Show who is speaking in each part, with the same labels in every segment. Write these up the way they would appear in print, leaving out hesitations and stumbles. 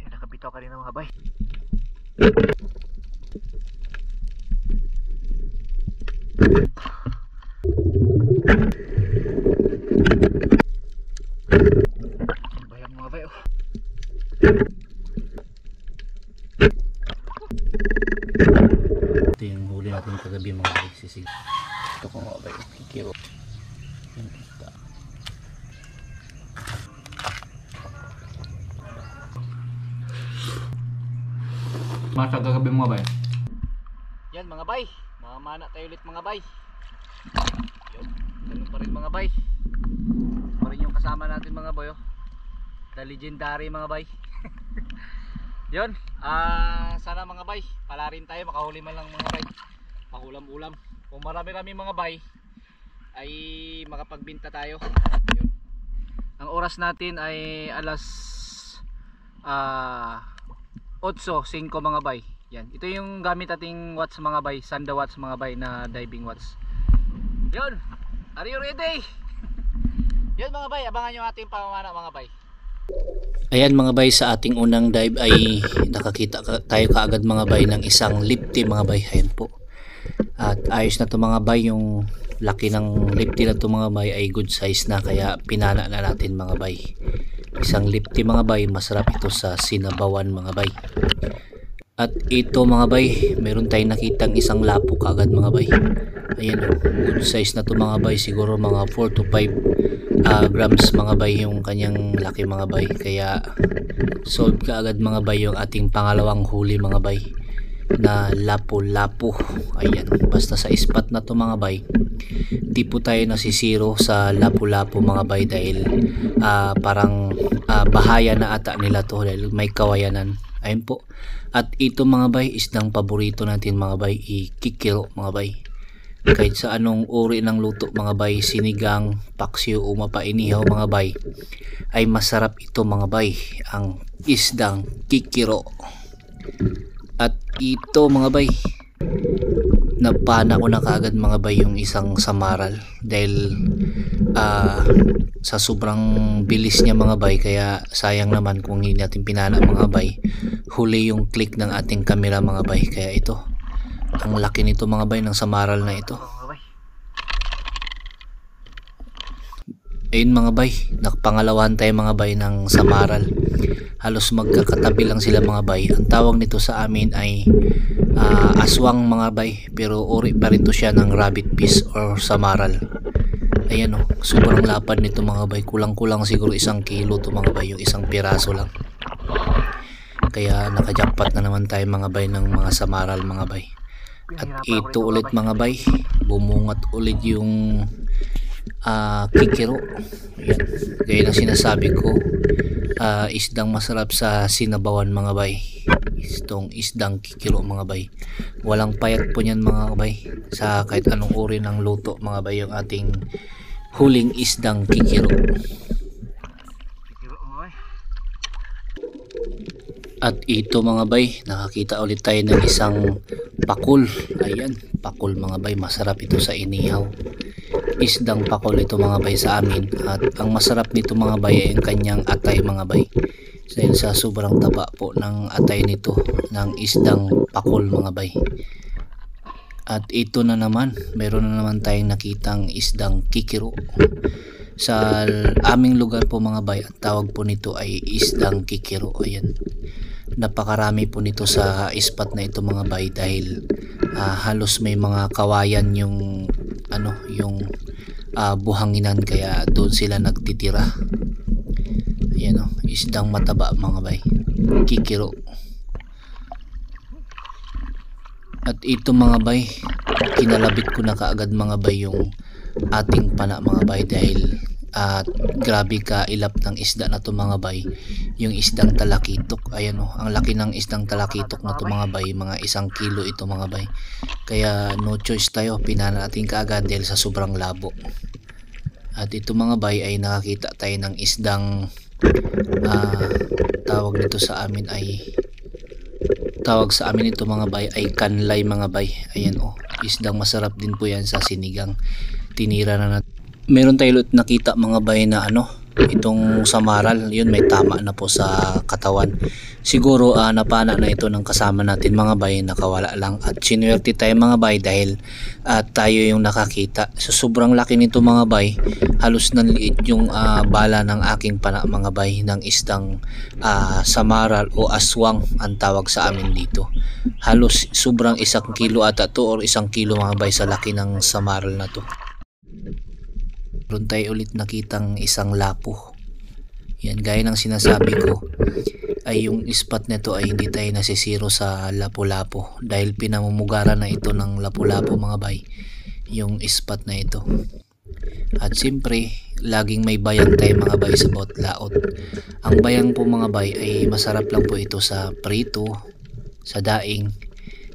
Speaker 1: Nakabitaw ka rin ng mga bay. Bayang mga bay, oh. Ito yung huli natin kagabi mga bay, sisig. Ito ko mga bay, kikiro. Yung isda. Masa kagabi mga bay. Yan mga bay, mamana tayo ulit mga bay. Yun, ganun pa rin mga bay. Pa rin yung kasama natin mga bay, oh. The legendary mga bay. Yun, sana mga bay, pala rin tayo, makahuli man lang mga bay. Pangulam-ulam. Kung marami-rami mga bay, ay makapagbinta tayo. Yun. Ang oras natin ay alas 8:05 mga bay. Yan, ito yung gamit ating watch mga bay, Sanda watch mga bay na diving watch. Yun, are you ready? Yun mga bay, abangan nyo ating pamamana mga bay. Ayan mga bay, sa ating unang dive ay nakakita tayo kaagad mga bay ng isang lipty mga bay. Ayan po. At ayos na to mga bay, yung laki ng lipty na to mga bay ay good size na, kaya pinana na natin mga bay. Isang lipty mga bay, masarap ito sa sinabawan mga bay. At ito mga bay, meron tayong nakitang isang lapo kaagad mga bay. Ayan o, good size na to mga bay, siguro mga 4 to 5 grams mga bay yung kanyang laki mga bay. Kaya solve kaagad mga bay yung ating pangalawang huli mga bay na lapo-lapo. Ayan, basta sa spot na to mga bay, di po tayo nasisiro sa lapo-lapo mga bay, dahil parang bahaya na ata nila to dahil may kawayanan. Ayun po. At ito mga bay, isdang paborito natin mga bay, ikikiro mga bay. Kahit sa anong uri ng luto mga bay, sinigang, paksiw o mapainihaw mga bay, ay masarap ito mga bay, ang isdang kikiro. At ito mga bay, napana ko na kaagad mga bay yung isang samaral, dahil sa sobrang bilis niya mga bay, kaya sayang naman kung hindi natin pinana mga bay. Huli yung click ng ating camera mga bay, kaya ito, ang laki nito mga bay ng samaral na ito. Ayun mga bay, nakapangalawan tayo mga bay ng samaral. Halos magkakatabi lang sila mga bay. Ang tawag nito sa amin ay aswang mga bay, pero uri pa rin to siya ng rabbit fish or samaral. Ayan o, sobrang lapad nito mga bay, kulang-kulang siguro 1 kilo to mga bay, yung isang piraso lang. Kaya nakajackpot na naman tayo mga bay ng mga samaral mga bay. At ito ulit mga bay, bumungat ulit yung kikiro. Ayan, gaya ng sinasabi ko, isdang masarap sa sinabawan mga bay, itong isdang kikiro mga bay. Walang payat po niyan mga bay, sa kahit anong uri ng luto mga bay, yung ating huling isdang kikiro. At ito mga bay, nakakita ulit tayo ng isang pakul. Ayan, pakul mga bay, masarap ito sa inihaw. Isdang pakul ito mga bay sa amin. At ang masarap nito mga bay ay ang kanyang atay mga bay, dahil sa sobrang taba po ng atay nito ng isdang pakul mga bay. At ito na naman, meron na naman tayong nakitang isdang kikiro. Sa aming lugar po mga bay, ang tawag po nito ay isdang kikiro. Ayan, napakarami po nito sa spot na ito mga bay, dahil halos may mga kawayan yung buhanginan, kaya doon sila nagtitira. Ayan o, isdang mataba mga bay, kikiro. At ito mga bay, kinalabit ko na kaagad mga bay yung ating pana mga bay, dahil grabe ka ilap ng isda na to mga bay, yung isdang talakitok. Ayan o, ang laki ng isdang talakitok na to mga bay, mga 1 kilo ito mga bay. Kaya no choice tayo, pinana natin kaagad dahil sa sobrang labo. At ito mga bay ay nakakita tayo ng isdang tawag nito sa amin ay, tawag sa amin ito mga bay ay kanlay mga bay. Ayan o, isdang masarap din po yan sa sinigang. Tinira na natin. Meron tayo nakita mga bay na
Speaker 2: itong samaral, yun may tama na po sa katawan. Siguro napana na ito ng kasama natin mga bay, nakawala lang, at sinuwerte tayo mga bay dahil tayo yung nakakita. So sobrang laki nito mga bay, halos nanliit yung bala ng aking pana mga bay, ng isdang samaral o aswang ang tawag sa amin dito. Halos sobrang 1 kilo ata to or 1 kilo mga bay sa laki ng samaral na to. Meron tayo ulit nakitang isang lapo. Yan, gaya ng sinasabi ko, ay yung spot nito ay hindi tayo nasisiro sa lapu-lapo dahil pinamumugaran na ito ng lapu-lapo mga bay, yung spot na ito. At siyempre laging may bayang tayo mga bay sa bawat laot. Ang bayang po mga bay ay masarap lang po ito sa prito, sa daing,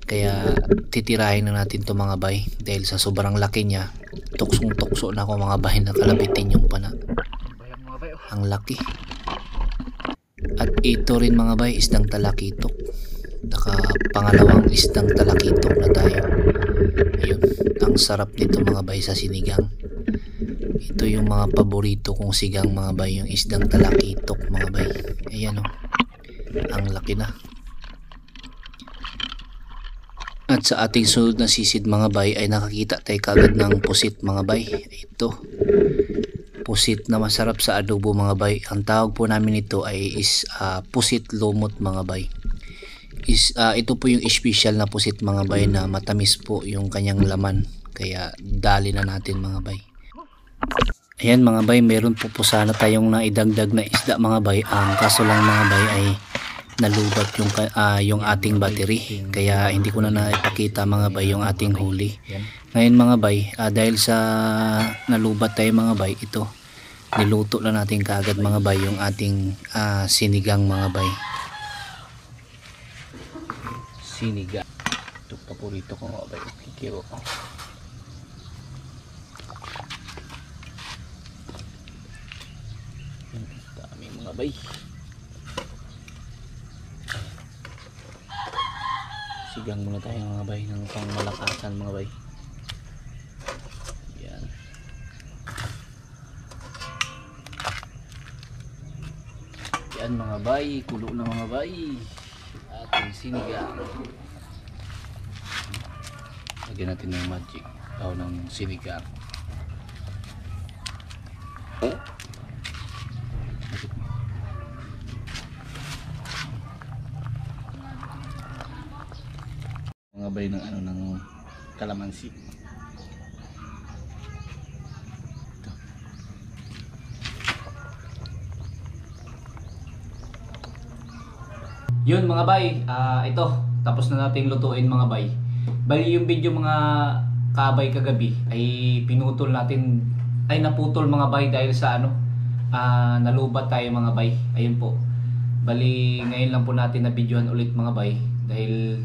Speaker 2: kaya titirahin na natin to mga bay dahil sa sobrang laki niya. Tuksong tukso na ako mga bay, nakalabitin yung pana, ang laki. At ito rin mga bay, isdang talakitok. Pangalawang isdang talakitok na tayo. Ayun, ang sarap nito mga bay sa sinigang. Ito yung mga paborito kong sigang mga bay, yung isdang talakitok mga bay. Ayan o, ang laki na. At sa ating sunod na sisid mga bay ay nakakita tayo kagad ng pusit mga bay. Ito, pusit na masarap sa adobo mga bay. Ang tawag po namin ito ay pusit lumot mga bay. Ito po yung special na pusit mga bay na matamis po yung kanyang laman. Kaya dali na natin mga bay. Ayan mga bay, meron po sana tayong naidagdag na isda mga bay. Kaso lang mga bay ay nalubat yung ating battery, kaya hindi ko na naipakita mga bay yung ating huli. Ngayon mga bay, dahil sa nalubat tayo mga bay, ito niluto na natin kaagad mga bay yung ating sinigang mga bay. Sinigang, ito paborito ko mga bay, kikiro. Dami mga bay. Sigang muna tayo mga bay ng pangmalakasan mga bay. Yan. Yan mga bay, kulo na mga bay. Ating sinigang. Lagyan natin ng magic o ng sinigang. Mga bay ng ng kalamansi. Ito. Yun mga bay, ito tapos na nating lutuin mga bay. Bali yung video mga kabay kagabi ay pinutol natin, ay naputol mga bay dahil sa nalubat tayo mga bay. Ayun po. Bali ngayon lang po natin na videohan ulit mga bay dahil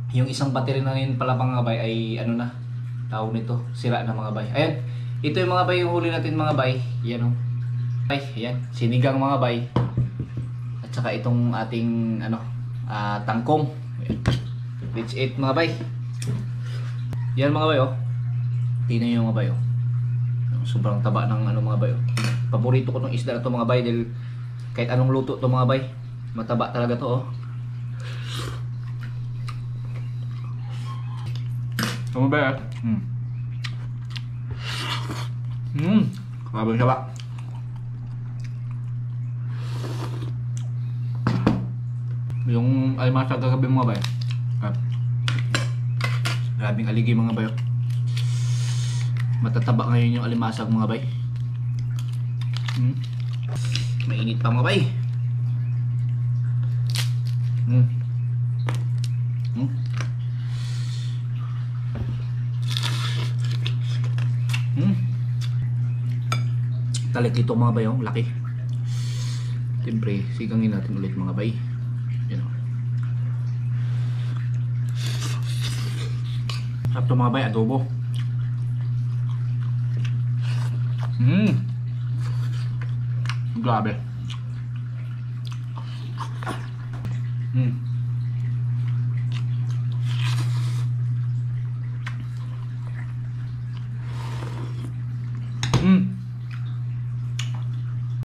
Speaker 2: yung isang battery na yun pala mga bay ay tawag nito, sira na mga bay. Ayan, ito yung mga bay yung huli natin mga bay. Yan o, ay, ayan, sinigang mga bay. At saka itong ating tangkong. Let's eat mga bay. Yan mga bay o, tingnan nyo mga bay o, sobrang taba ng mga bay o. Paborito ko tong isda na to mga bay dahil kahit anong luto to mga bay, mataba talaga to o. Kamu ba? Grabe siya ba? Yung alimasa kagabi mga bay. Grabing aligi mga bay. Matataba ngayon yung alimasag mga bay. Mainit pa mga bay. Talik dito mga bay, laki. Siyempre, sigangin natin ulit mga bay. Yan o. Sarap to mga bay, adobo. Grabe.